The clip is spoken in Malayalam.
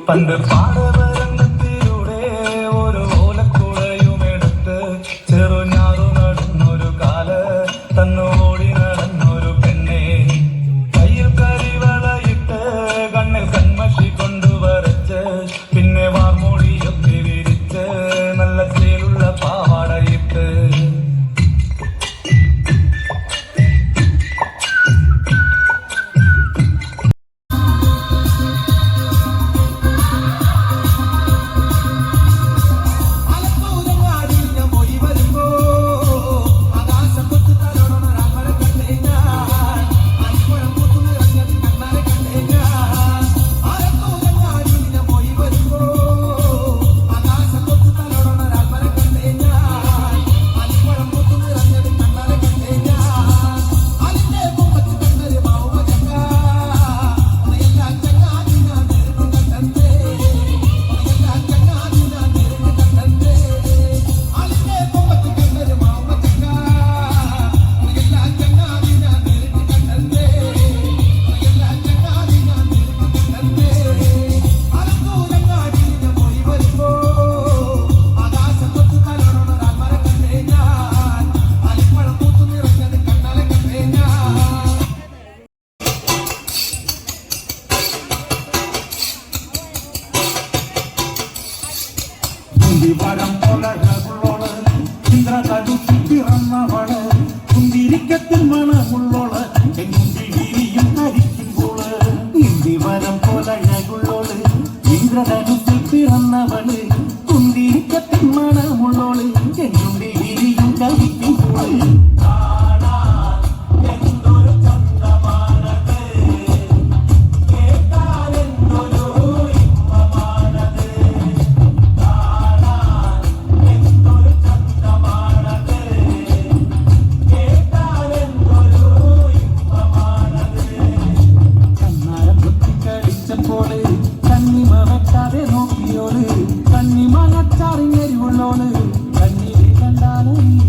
പണ്ട് പാടവരത്തിലൂടെ ഒരു ഓലക്കുടയുമെടുത്ത് ചെറുഞാറു നടന്നൊരു കാല് തന്നോടി നടന്നൊരു പെണ്ണെ കയ്യിൽ കരിവളയിട്ട് കണ്ണിൽ കൺമഷി കൊണ്ടുവരച്ച് പിന്നെ വാർമൂടിയൊക്കെ വിരിച്ച് നല്ല ചേലുള്ള പാവാടയിട്ട് വരം പൊലകളോള് ഇന്ദ്രധനുസിൽ പിറന്നവള് കുന്തിരിക്കത്തിൽ മണമുള്ളോള് എങ്ങുണ്ടിൽ വിരിയും ധരിക്കുമ്പോള് ഇന്ദിവരം പൊലകളോള് ഇന്ദ്രധനുസിൽ പിറന്നവള് കുന്തിരിക്കത്തിൽ മണമുള്ളോള് എങ്ങുണ്ടിൽ വിരിയും ധരിക്കുമ്പോള് കണ്ണിമറക്കാതെ നോക്കിയോള് കണ്ണിമണച്ചാറിങ്ങരിവുള്ളോള് കണ്ണിൽ കണ്ടാലും